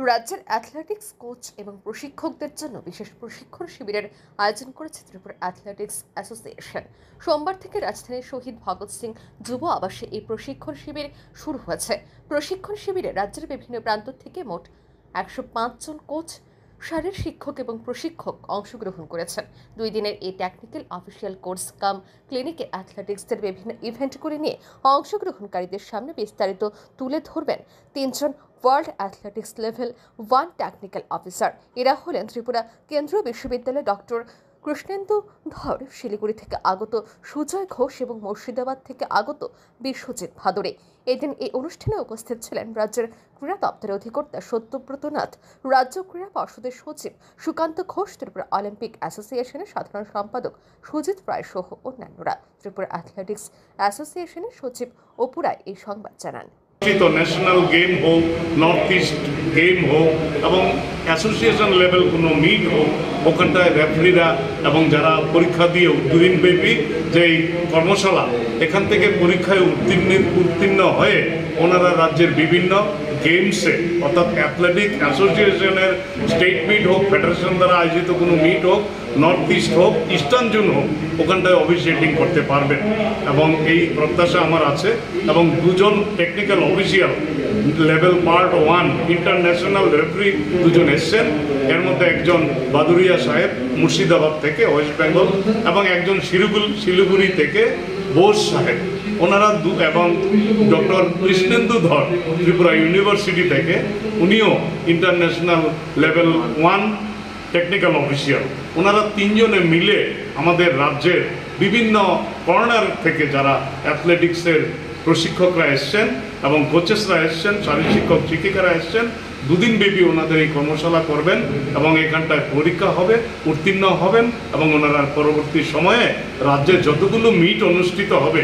রাজ্যের athletics coach এবং প্রশিক্ষকদের জন্য বিশেষ প্রশিক্ষণ শিবিরের আয়োজন করেছে ত্রিপুরা অ্যাথলেটিক্স অ্যাসোসিয়েশন। সোমবার থেকে রাজধানীর শহীদ ভগৎ সিং যুব আবাসে এই প্রশিক্ষণ শিবির শুরু হয়েছে। প্রশিক্ষণ শিবিরে রাজ্যের বিভিন্ন প্রান্ত থেকে মোট 105 জন কোচ, শারীর শিক্ষক এবং প্রশিক্ষক অংশগ্রহণ করেছেন। 2 দিনের এই টেকনিক্যাল অফিসিয়াল কোর্স কাম ক্লিনিকে অ্যাথলেটিক্সের বিভিন্ন ইভেন্টগুলি নিয়ে অংশগ্রহণকারীদের সামনে বিস্তারিত তুলে ধরবেন 3 জন world athletics level 1 technical officer. এরা হলেন ত্রিপুরা কেন্দ্রীয় বিশ্ববিদ্যালয়ের ডক্টর কৃষ্ণেন্দু ধর, শিলিগুড়ি থেকে আগত সুজয় ঘোষ এবং মুর্শিদাবাদ থেকে আগত বিশ্বজিৎ ভাদুড়ী। এদিন এই অনুষ্ঠানে উপস্থিত ছিলেন রাজ্যের ক্রীড়া দপ্তরের অধিকর্তা সত্যব্রত নাথ, রাজ্য ক্রীড়া পর্ষদের সচিব সুকান্ত ঘোষ, ত্রিপুরা অলিম্পিক অ্যাসোসিয়েশনের সাধারণ সম্পাদক সুজিত রায় সহ অন্যান্যরা। ত্রিপুরা অ্যাথলেটিক্স অ্যাসোসিয়েশনের সচিব অপু রায় এই সংবাদ জানান। ন্যাশনাল গেম হোক, নর্থ ইস্ট গেম হোক এবং অ্যাসোসিয়েশন লেভেল কোনো মিট হোক, ওখানটায় রেফারিরা এবং যারা পরীক্ষা দিয়ে 2 দিন ব্যাপী যেই কর্মশালা, এখান থেকে পরীক্ষায় উত্তীর্ণ হয়ে ওনারা রাজ্যের বিভিন্ন গেমসে অর্থাৎ অ্যাথলেটিক অ্যাসোসিয়েশনের স্টেট মিট হোক, ফেডারেশন দ্বারা আয়োজিত কোনো মিট হোক, নর্থ ইস্ট হোক, ইস্টার্ন জোন হোক, ওখানটায় অফিসিয়েটিং করতে পারবেন এবং এই প্রত্যাশা আমার আছে। এবং 2 জন technical official level part 1 international referee 2 জন এসছেন। এর মধ্যে একজন বাদুরিয়া সাহেব মুর্শিদাবাদ থেকে ওয়েস্ট বেঙ্গল এবং একজন শিলিগুড়ি থেকে বোস সাহেব, ওনারা এবং ডক্টর কৃষ্ণেন্দু ধর ত্রিপুরা ইউনিভার্সিটি থেকে, উনিও ইন্টারন্যাশনাল লেভেল 1 টেকনিক্যাল অফিসিয়াল। ওনারা 3 জনে মিলে আমাদের রাজ্যের বিভিন্ন কর্নার থেকে যারা অ্যাথলেটিক্সের প্রশিক্ষকরা এসছেন এবং কোচেসরা এসছেন, শারীর শিক্ষক শিক্ষিকারা এসছেন, 2 দিন ব্যাপী ওনাদের এই কর্মশালা করবেন এবং এখানটায় পরীক্ষা হবে, উত্তীর্ণ হবেন এবং ওনারা পরবর্তী সময়ে রাজ্যে যতগুলো মিট অনুষ্ঠিত হবে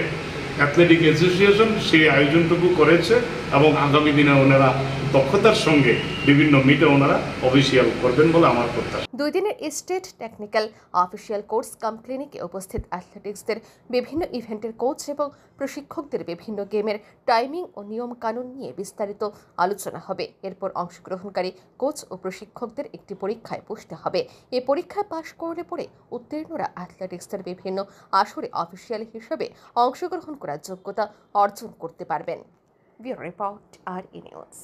অ্যাথলেটিক অ্যাসোসিয়েশন সেই আয়োজনটুকু করেছে এবং আগামী দিনে ওনারা দক্ষতার সঙ্গে বিভিন্ন মিটে ওনারা অফিসিয়াল করবেন বলে আমার প্রত্যাশা। 2 দিনের স্টেট টেকনিক্যাল অফিসিয়াল কোর্স কাম ক্লিনিকে উপস্থিত অ্যাথলেটিক্সদের বিভিন্ন ইভেন্টের কোচ এবং প্রশিক্ষকদের বিভিন্ন গেমের টাইমিং ও নিয়ম কানুন নিয়ে বিস্তারিত আলোচনা হবে। এরপর অংশগ্রহণকারী কোচ ও প্রশিক্ষকদের একটি পরীক্ষায় বসতে হবে। এই পরীক্ষায় পাশ করলে পরে উত্তীর্ণরা অ্যাথলেটিক্সের বিভিন্ন আসরে অফিসিয়াল হিসেবে অংশগ্রহণ করার যোগ্যতা অর্জন করতে পারবেন। Bureau report, RE news.